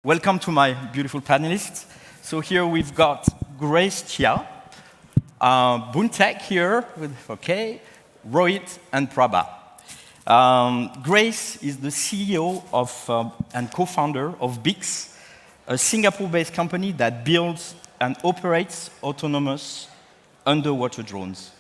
Welcome to my beautiful panelists. So here we've got Grace CHIA, Boon Teck here, Rohit and Praba. Grace is the CEO of and co-founder of Beex, a Singapore-based company that builds and operates autonomous underwater drones.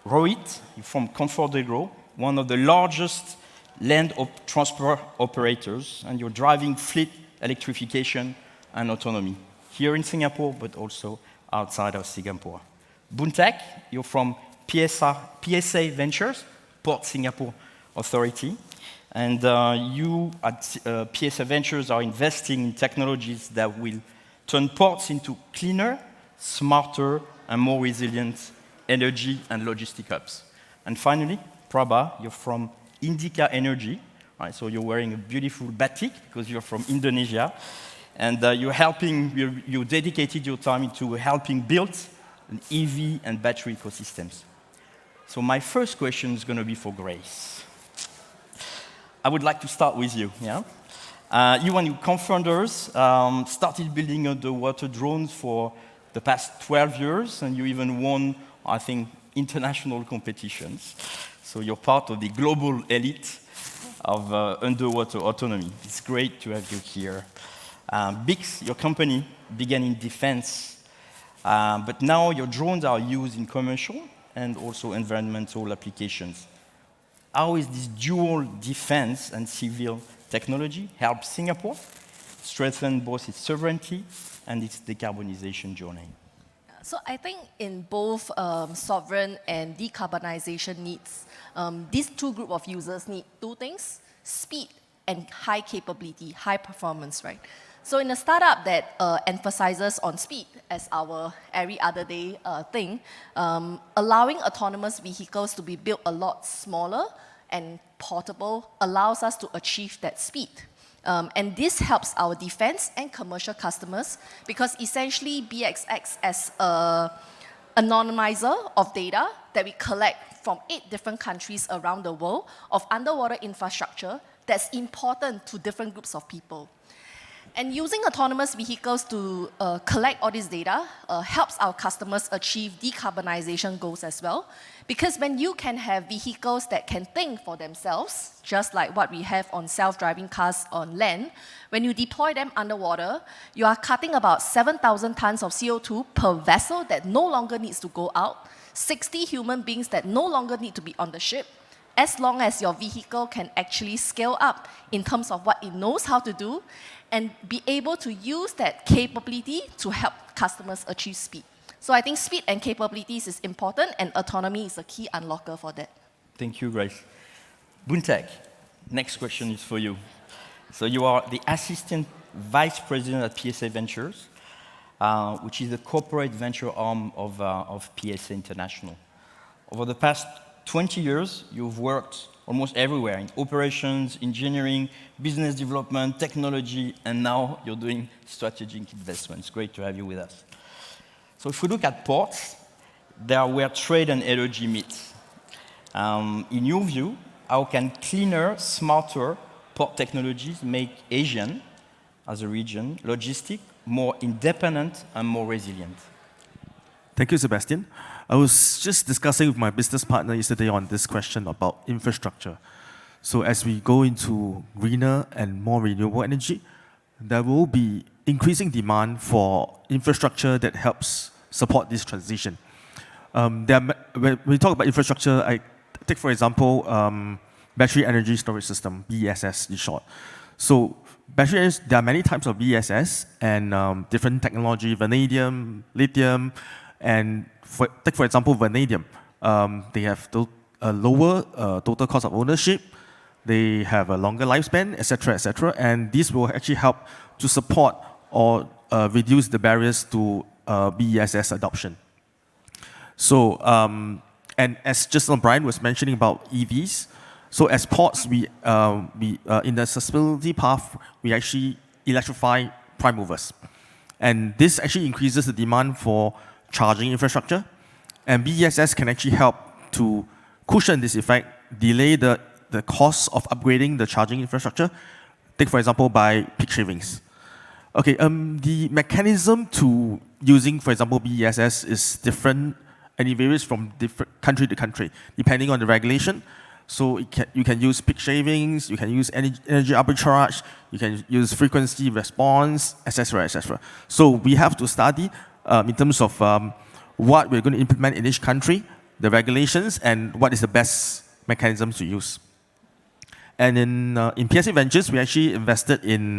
Rohit, from ComfortDelGro, one of the largest land transport operators, and you're driving fleet electrification and autonomy here in Singapore, but also outside of Singapore. Boon Teck, you're from PSA Ventures, Port Singapore Authority, and you at PSA Ventures are investing in technologies that will turn ports into cleaner, smarter, and more resilient energy and logistic hubs. And finally, Praba, you're from Indica Energy. Right, so you're wearing a beautiful batik because you're from Indonesia, and you dedicated your time into helping build an EV and battery ecosystems. So my first question is going to be for Grace. I would like to start with you. Yeah, you and your co-founders started building underwater drones for the past 12 years, and you even won, I think, international competitions. So you're part of the global elite of underwater autonomy. It's great to have you here. Beex, your company, began in defense, but now your drones are used in commercial and also environmental applications. How is this dual defense and civil technology help Singapore strengthen both its sovereignty and its decarbonization journey? So I think in both sovereign and decarbonization needs, these two groups of users need two things: speed and high capability, high performance, right? So in a startup that emphasizes on speed as our every other day thing, allowing autonomous vehicles to be built a lot smaller and portable allows us to achieve that speed. And this helps our defense and commercial customers because essentially Beex acts as an anonymizer of data that we collect from 8 different countries around the world of underwater infrastructure that's important to different groups of people. And using autonomous vehicles to collect all this data helps our customers achieve decarbonization goals as well. Because when you can have vehicles that can think for themselves, just like what we have on self-driving cars on land, when you deploy them underwater, you are cutting about 7,000 tons of CO2 per vessel that no longer needs to go out, 60 human beings that no longer need to be on the ship, as long as your vehicle can actually scale up in terms of what it knows how to do and be able to use that capability to help customers achieve speed. So I think speed and capabilities is important, and autonomy is a key unlocker for that. Thank you, Grace. Boon Teck, next question is for you. So you are the Assistant Vice President at PSA Ventures, which is the corporate venture arm of PSA International. Over the past 20 years, you've worked almost everywhere in operations, engineering, business development, technology, and now you're doing strategic investments. Great to have you with us. So if we look at ports, they are where trade and energy meet. In your view, how can cleaner, smarter port technologies make Asia, as a region, logistic, more independent and more resilient? Thank you, Sebastian. I was just discussing with my business partner yesterday on this question about infrastructure. So as we go into greener and more renewable energy, there will be increasing demand for infrastructure that helps support this transition. When we talk about infrastructure, I take, for example, battery energy storage system, BESS in short. So there are many types of BESS and different technology, vanadium, lithium, and take, for example, vanadium. They have a lower total cost of ownership, they have a longer lifespan, etc., and this will actually help to support or reduce the barriers to BESS adoption. So, and as just Brian was mentioning about EVs, so as ports, we in the sustainability path, we actually electrify prime movers. And this actually increases the demand for charging infrastructure, and BESS can actually help to cushion this effect, delay the cost of upgrading the charging infrastructure, take for example by peak shavings. Okay, the mechanism to using, for example, BESS is different, and it varies from different country to country, depending on the regulation. So you can use peak shavings, you can use energy arbitrage, you can use frequency response, etc., etc. So we have to study in terms of what we're going to implement in each country, the regulations, and what is the best mechanisms to use. And in PSA Ventures, we actually invested in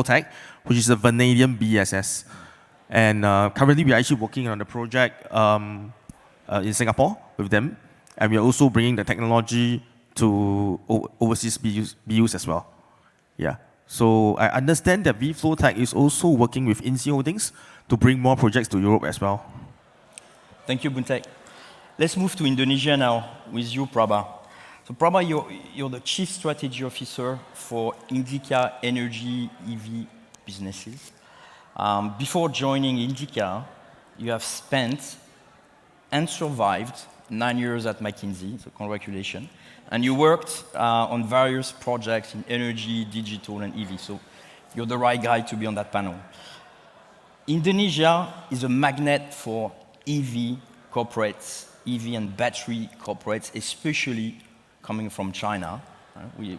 Tech, which is a vanadium BESS. And currently, we're actually working on the project in Singapore with them. And we're also bringing the technology to overseas BUs as well. Yeah. So I understand that Tech is also working with INSEE Holdings to bring more projects to Europe as well. Thank you, Boon Teck. Let's move to Indonesia now with you, Praba. So Praba, you're the Chief Strategy Officer for Indica Energy EV businesses. Before joining Indica, you have spent and survived 9 years at McKinsey, so congratulations. And you worked on various projects in energy, digital, and EV. So you're the right guy to be on that panel. Indonesia is a magnet for EV corporates, EV and battery corporates, especially coming from China. We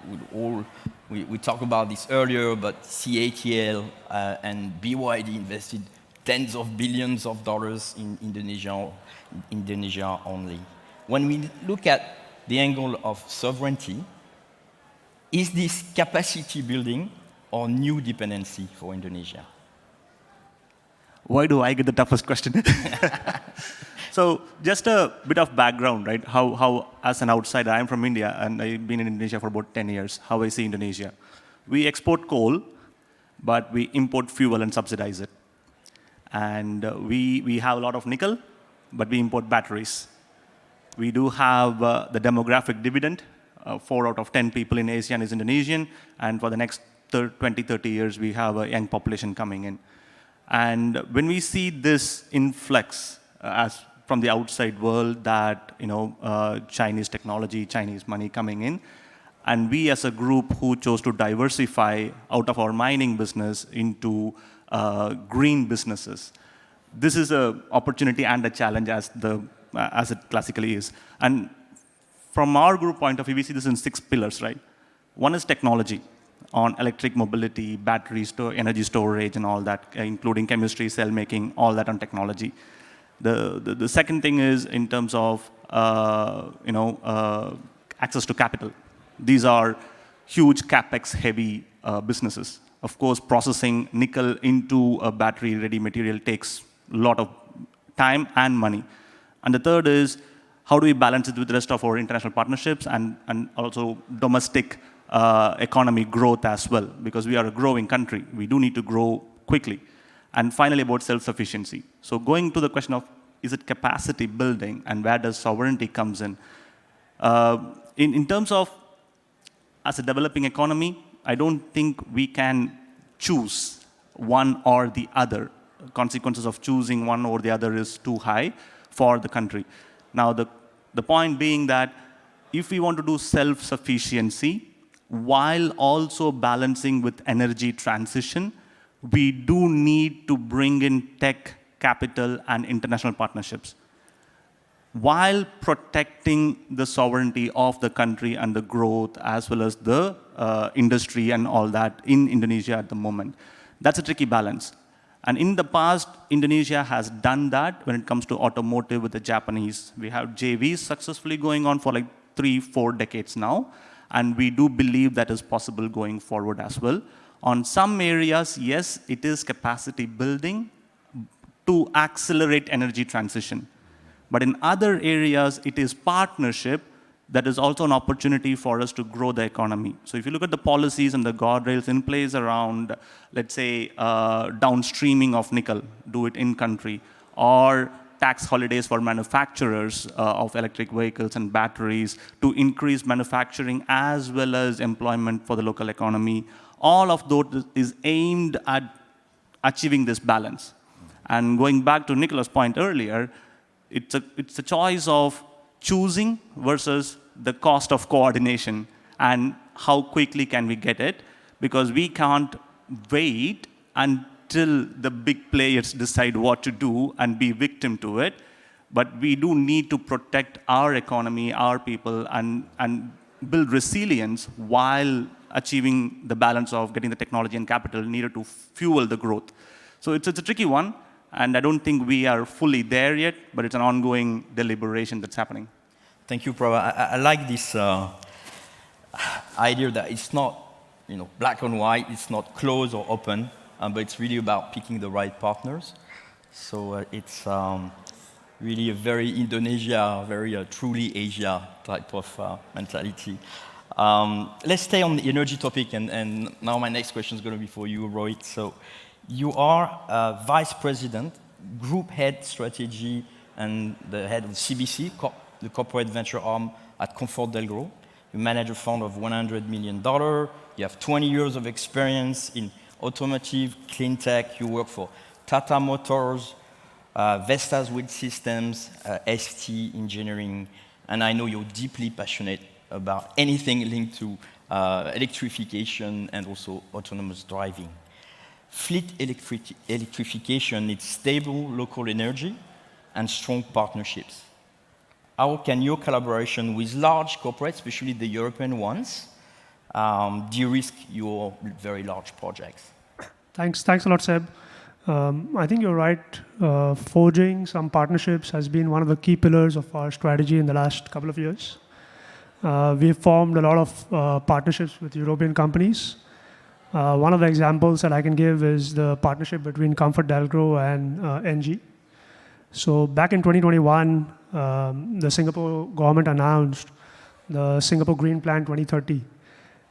talked about this earlier, but CATL and BYD invested tens of billions of dollars in Indonesia only. When we look at the angle of sovereignty, is this capacity building or new dependency for Indonesia? Why do I get the toughest question? So just a bit of background, right? How as an outsider, I'm from India, and I've been in Indonesia for about 10 years, how I see Indonesia. We export coal, but we import fuel and subsidize it. And we have a lot of nickel, but we import batteries. We do have the demographic dividend. 4 out of 10 people in ASEAN is Indonesian, and for the next 20, 30 years, we have a young population coming in. And when we see this influx as from the outside world that Chinese technology, Chinese money coming in, and we as a group who chose to diversify out of our mining business into green businesses, this is an opportunity and a challenge as it classically is. And from our group point of view, we see this in 6 pillars, right? One is technology on electric mobility, battery energy storage, and all that, including chemistry, cell making, all that on technology. The second thing is in terms of access to capital. These are huge capex-heavy businesses. Of course, processing nickel into a battery-ready material takes a lot of time and money. And the third is how do we balance it with the rest of our international partnerships and also domestic economy growth as well, because we are a growing country. We do need to grow quickly. And finally, about self-sufficiency. So going to the question of, is it capacity building, and where does sovereignty comes in? In terms of, as a developing economy, I don't think we can choose one or the other. Consequences of choosing one or the other is too high for the country. Now, the point being that if we want to do self-sufficiency, while also balancing with energy transition, we do need to bring in tech, capital, and international partnerships, while protecting the sovereignty of the country and the growth, as well as the industry and all that in Indonesia at the moment. That's a tricky balance. And in the past, Indonesia has done that when it comes to automotive with the Japanese. We have JVs successfully going on for like 3-4 decades now. And we do believe that is possible going forward as well. On some areas, yes, it is capacity building to accelerate energy transition. But in other areas, it is partnership that is also an opportunity for us to grow the economy. So if you look at the policies and the guardrails in place around, let's say, downstreaming of nickel, do it in country, or tax holidays for manufacturers of electric vehicles and batteries to increase manufacturing as well as employment for the local economy. All of those is aimed at achieving this balance. And going back to Nicola's point earlier, it's a choice of choosing versus the cost of coordination and how quickly can we get it, because we can't wait until the big players decide what to do and be victim to it. But we do need to protect our economy, our people, and build resilience while achieving the balance of getting the technology and capital needed to fuel the growth. So it's a tricky one, and I don't think we are fully there yet, but it's an ongoing deliberation that's happening. Thank you, Prabha. I like this idea that it's not black and white, it's not closed or open, but it's really about picking the right partners. So it's really a very Indonesia, very truly Asia type of mentality. Let's stay on the energy topic, and now my next question is going to be for you, Rohit. So you are Vice President, Group Head Strategy, and the head of CBC, the corporate venture arm at ComfortDelGro. You manage a fund of $100 million. You have 20 years of experience in automotive, clean tech. You work for Tata Motors, Vestas Wind Systems, ST Engineering, and I know you're deeply passionate about anything linked to electrification and also autonomous driving. Fleet electrification needs stable local energy and strong partnerships. How can your collaboration with large corporates, especially the European ones, de-risk your very large projects? Thanks a lot, Seb. I think you're right. Forging some partnerships has been one of the key pillars of our strategy in the last couple of years. We've formed a lot of partnerships with European companies. One of the examples that I can give is the partnership between ComfortDelGro and NG. So back in 2021, the Singapore government announced the Singapore Green Plan 2030.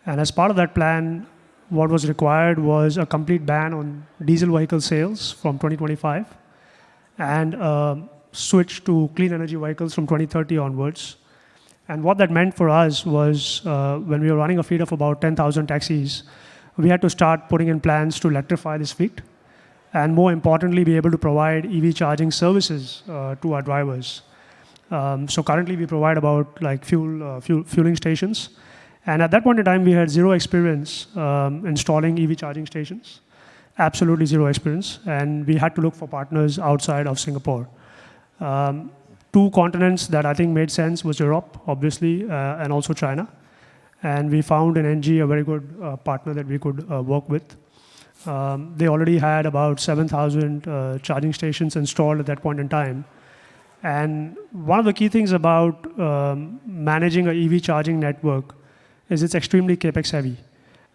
And as part of that plan, what was required was a complete ban on diesel vehicle sales from 2025 and switch to clean energy vehicles from 2030 onwards. And what that meant for us was when we were running a fleet of about 10,000 taxis, we had to start putting in plans to electrify this fleet and more importantly, be able to provide EV charging services to our drivers. So currently we provide about like fueling stations. And at that point in time, we had zero experience installing EV charging stations, absolutely zero experience. And we had to look for partners outside of Singapore. Two continents that I think made sense was Europe, obviously, and also China. And we found in NG a very good partner that we could work with. They already had about 7,000 charging stations installed at that point in time. And one of the key things about managing an EV charging network is it's extremely capex heavy.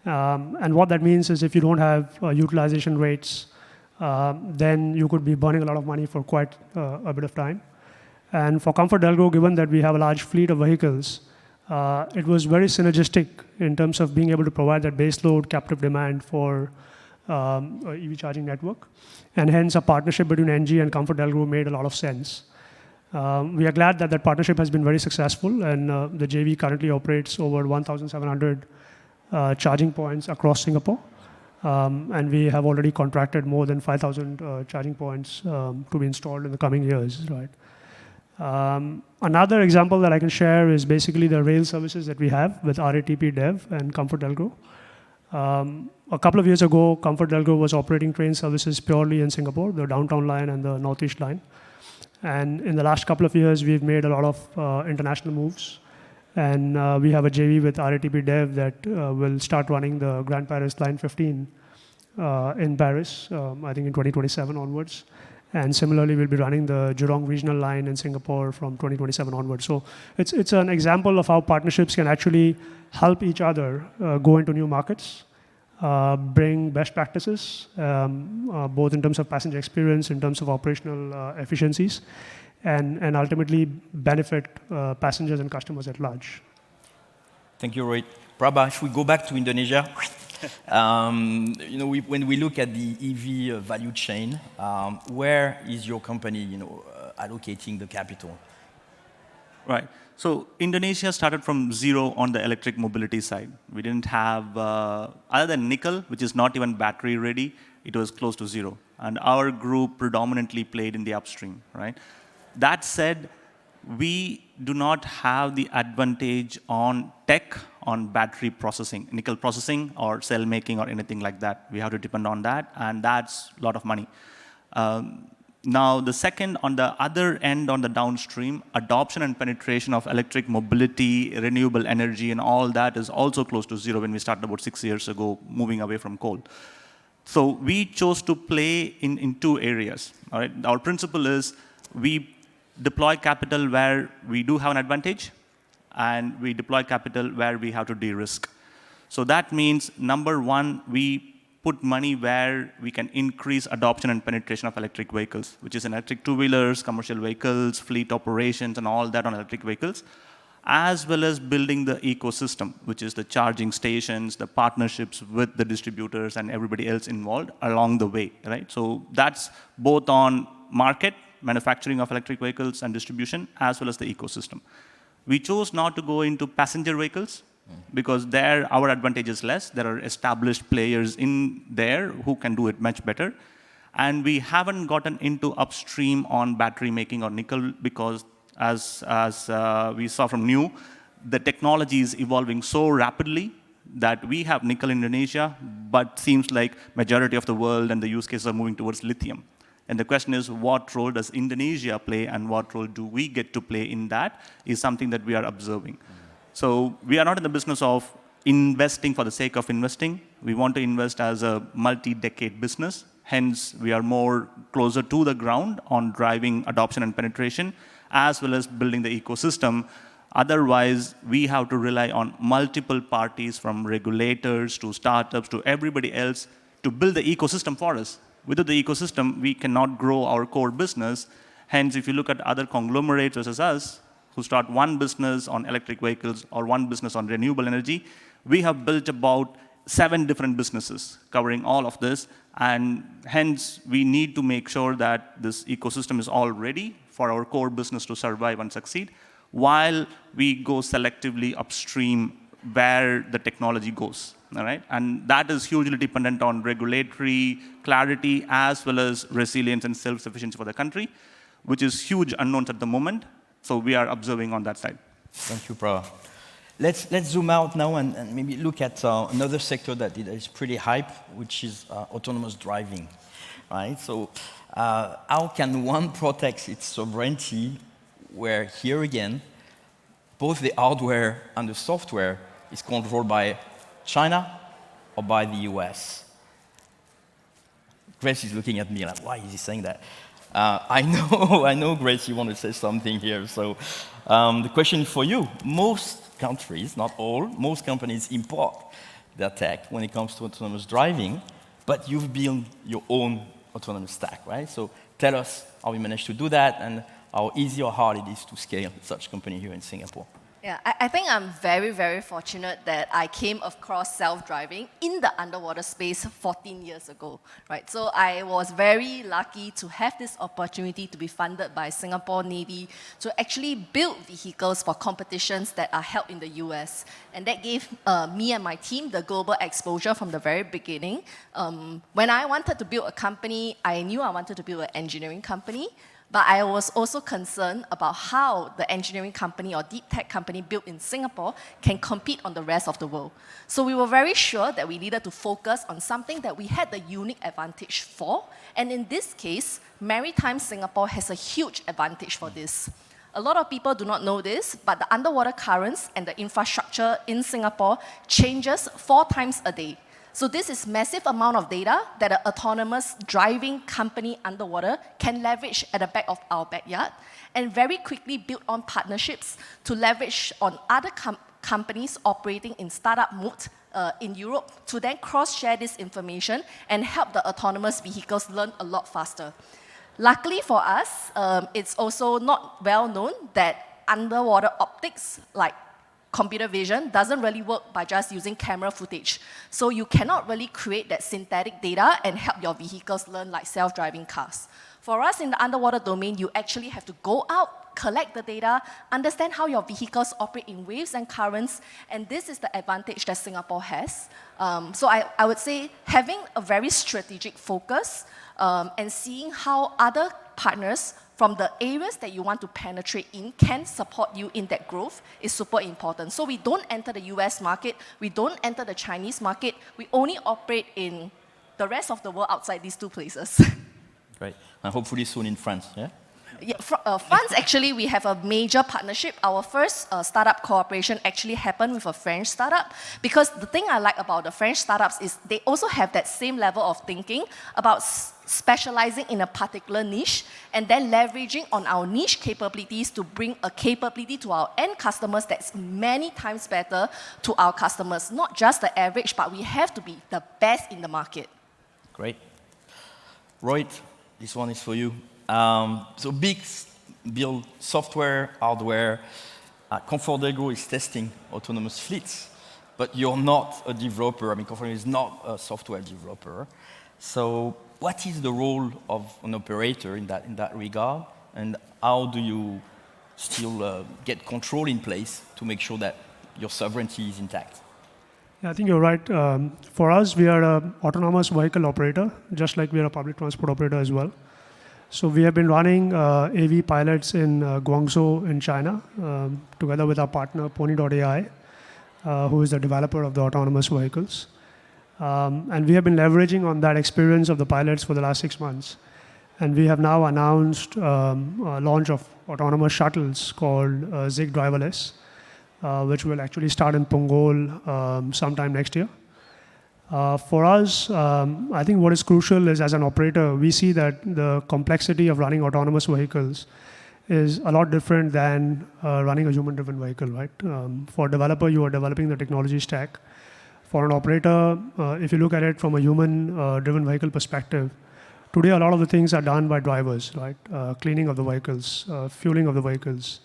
And what that means is if you don't have utilization rates, then you could be burning a lot of money for quite a bit of time. And for ComfortDelGro, given that we have a large fleet of vehicles, it was very synergistic in terms of being able to provide that baseload captive demand for EV charging network. And hence, a partnership between NG and ComfortDelGro made a lot of sense. We are glad that that partnership has been very successful, and the JV currently operates over 1,700 charging points across Singapore. And we have already contracted more than 5,000 charging points to be installed in the coming years. Right. Another example that I can share is basically the rail services that we have with RATP Dev and ComfortDelGro. A couple of years ago, ComfortDelGro was operating train services purely in Singapore, the downtown line and the northeast line. And in the last couple of years, we've made a lot of international moves. And we have a JV with RATP Dev that will start running the Grand Paris Line 15 in Paris, I think in 2027 onwards. And similarly, we'll be running the Jurong Regional Line in Singapore from 2027 onwards. So it's an example of how partnerships can actually help each other go into new markets, bring best practices, both in terms of passenger experience, in terms of operational efficiencies, and ultimately benefit passengers and customers at large. Thank you, Rohit. Praba, if we go back to Indonesia, when we look at the EV value chain, where is your company, allocating the capital? Right. So Indonesia started from zero on the electric mobility side. We didn't have, other than nickel, which is not even battery ready, it was close to zero. And our group predominantly played in the upstream, right? That said, we do not have the advantage on tech, on battery processing, nickel processing or cell making or anything like that. We have to depend on that, and that's a lot of money. Now, the second, on the other end, on the downstream, adoption and penetration of electric mobility, renewable energy, and all that is also close to zero when we started about 6 years ago, moving away from coal. So we chose to play in two areas. All right? Our principle is we deploy capital where we do have an advantage, and we deploy capital where we have to de-risk. So that means, number one, we put money where we can increase adoption and penetration of electric vehicles, which is in electric two-wheelers, commercial vehicles, fleet operations, and all that on electric vehicles, as well as building the ecosystem, which is the charging stations, the partnerships with the distributors and everybody else involved along the way, right? So that's both on market, manufacturing of electric vehicles and distribution, as well as the ecosystem. We chose not to go into passenger vehicles, because there our advantage is less. There are established players in there who can do it much better. And we haven't gotten into upstream on battery making or nickel because, as we saw from New, the technology is evolving so rapidly that we have nickel in Indonesia, but seems like majority of the world and the use cases are moving towards lithium. And the question is, what role does Indonesia play and what role do we get to play in that is something that we are observing. So we are not in the business of investing for the sake of investing. We want to invest as a multi-decade business. Hence, we are more closer to the ground on driving adoption and penetration, as well as building the ecosystem. Otherwise, we have to rely on multiple parties, from regulators to startups to everybody else, to build the ecosystem for us. Without the ecosystem, we cannot grow our core business. Hence, if you look at other conglomerates versus us, who start one business on electric vehicles or one business on renewable energy, we have built about 7 different businesses covering all of this. And hence, we need to make sure that this ecosystem is all ready for our core business to survive and succeed, while we go selectively upstream where the technology goes. All right? And that is hugely dependent on regulatory clarity as well as resilience and self-sufficiency for the country, which is huge unknowns at the moment. So we are observing on that side. Thank you, Praba. Let's zoom out now and maybe look at another sector that is pretty hype, which is autonomous driving, right? So how can one protect its sovereignty where, here again, both the hardware and the software is controlled by China or by the US? Grace is looking at me like, why is he saying that? I know, Grace, you want to say something here. So the question for you, most countries, not all, most companies import their tech when it comes to autonomous driving, but you've built your own autonomous stack, right? So tell us how you managed to do that and how easy or hard it is to scale such a company here in Singapore. Yeah, I think I'm very, very fortunate that I came across self-driving in the underwater space 14 years ago, right? So I was very lucky to have this opportunity to be funded by Singapore Navy to actually build vehicles for competitions that are held in the US. And that gave me and my team the global exposure from the very beginning. When I wanted to build a company, I knew I wanted to build an engineering company. But I was also concerned about how the engineering company or deep tech company built in Singapore can compete on the rest of the world. So we were very sure that we needed to focus on something that we had the unique advantage for. And in this case, Maritime Singapore has a huge advantage for this. A lot of people do not know this, but the underwater currents and the infrastructure in Singapore changes 4 times a day. So this is massive amount of data that an autonomous driving company underwater can leverage at the back of our backyard and very quickly build on partnerships to leverage on other companies operating in startup mode in Europe to then cross-share this information and help the autonomous vehicles learn a lot faster. Luckily for us, it's also not well known that underwater optics, like computer vision, doesn't really work by just using camera footage. So you cannot really create that synthetic data and help your vehicles learn like self-driving cars. For us in the underwater domain, you actually have to go out, collect the data, understand how your vehicles operate in waves and currents, and this is the advantage that Singapore has. So I would say having a very strategic focus and seeing how other partners from the areas that you want to penetrate in can support you in that growth is super important. So we don't enter the US market, we don't enter the Chinese market, we only operate in the rest of the world outside these two places. Great. And hopefully soon in France, yeah? Yeah, France, actually, we have a major partnership. Our first startup cooperation actually happened with a French startup, because the thing I like about the French startups is they also have that same level of thinking about specializing in a particular niche and then leveraging on our niche capabilities to bring a capability to our end customers that's many times better to our customers. Not just the average, but we have to be the best in the market. Great. Rohit, this one is for you. So Beex build software, hardware. ComfortDelGro is testing autonomous fleets, but you're not a developer. I mean, ComfortDelGro is not a software developer. So what is the role of an operator in that regard, and how do you still get control in place to make sure that your sovereignty is intact? Yeah, I think you're right. For us, we are an autonomous vehicle operator, just like we are a public transport operator as well. So we have been running AV pilots in Guangzhou in China, together with our partner Pony.ai, who is the developer of the autonomous vehicles. And we have been leveraging on that experience of the pilots for the last 6 months. And we have now announced a launch of autonomous shuttles called Zig Driverless, which will actually start in Punggol sometime next year. For us, I think what is crucial is, as an operator, we see that the complexity of running autonomous vehicles is a lot different than running a human-driven vehicle, right? For a developer, you are developing the technology stack. For an operator, if you look at it from a human-driven vehicle perspective, today a lot of the things are done by drivers, right? Cleaning of the vehicles, fueling of the vehicles,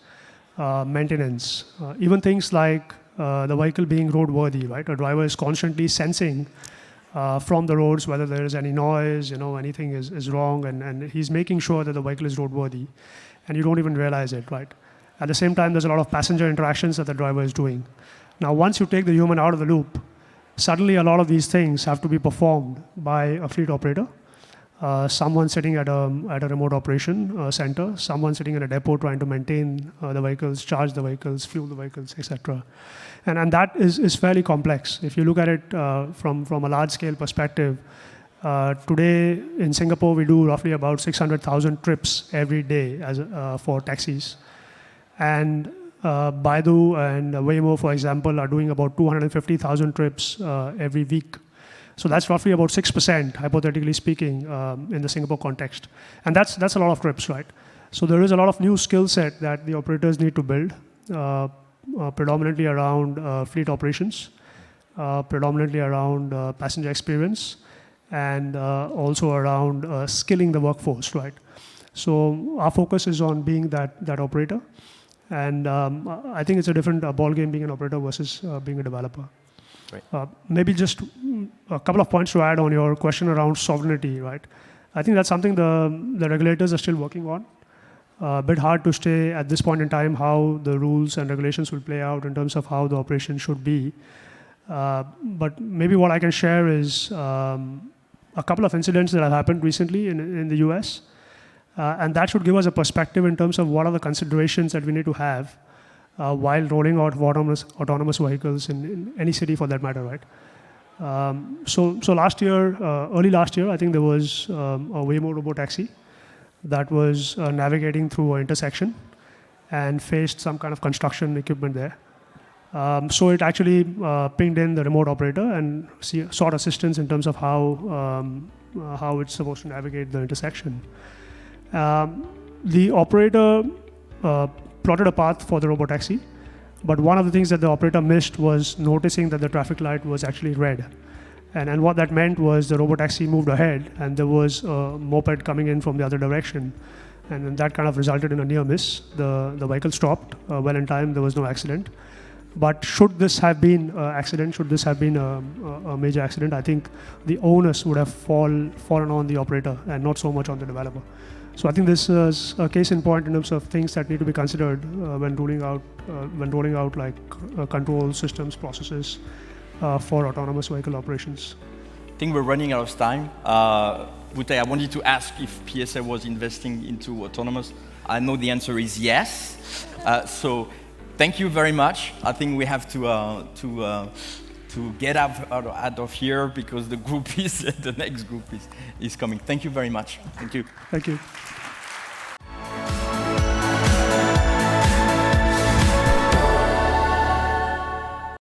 maintenance, even things like the vehicle being roadworthy, right? A driver is constantly sensing from the roads whether there is any noise, anything is wrong, and he's making sure that the vehicle is roadworthy, and you don't even realize it, right? At the same time, there's a lot of passenger interactions that the driver is doing. Now, once you take the human out of the loop, suddenly a lot of these things have to be performed by a fleet operator. Someone sitting at a remote operation center, someone sitting in a depot trying to maintain the vehicles, charge the vehicles, fuel the vehicles, etc. And that is fairly complex. If you look at it from a large-scale perspective, today in Singapore, we do roughly about 600,000 trips every day for taxis. And Baidu and Waymo, for example, are doing about 250,000 trips every week. So that's roughly about 6%, hypothetically speaking, in the Singapore context. And that's a lot of trips, right? So there is a lot of new skill set that the operators need to build, predominantly around fleet operations, predominantly around passenger experience, and also around skilling the workforce, right? So our focus is on being that operator. And I think it's a different ballgame being an operator versus being a developer. Right. Maybe just a couple of points to add on your question around sovereignty, right? I think that's something the regulators are still working on. A bit hard to say at this point in time how the rules and regulations will play out in terms of how the operation should be. But maybe what I can share is a couple of incidents that have happened recently in the US. And that should give us a perspective in terms of what are the considerations that we need to have while rolling out autonomous vehicles in any city for that matter, right? So last year, early last year, I think there was a Waymo robotaxi that was navigating through an intersection and faced some kind of construction equipment there. So it actually pinged in the remote operator and sought assistance in terms of how it's supposed to navigate the intersection. The operator plotted a path for the robotaxi, but one of the things that the operator missed was noticing that the traffic light was actually red. And what that meant was the robotaxi moved ahead, and there was a moped coming in from the other direction. And that kind of resulted in a near miss. The vehicle stopped well in time, there was no accident. But should this have been an accident, should this have been a major accident, I think the onus would have fallen on the operator and not so much on the developer. So I think this is a case in point in terms of things that need to be considered when rolling out like control systems, processes for autonomous vehicle operations. I think we're running out of time. Butai, I wanted to ask if PSA was investing into autonomous. I know the answer is yes. So thank you very much. I think we have to get out of here because the group the next group is coming. Thank you very much. Thank you. Thank you.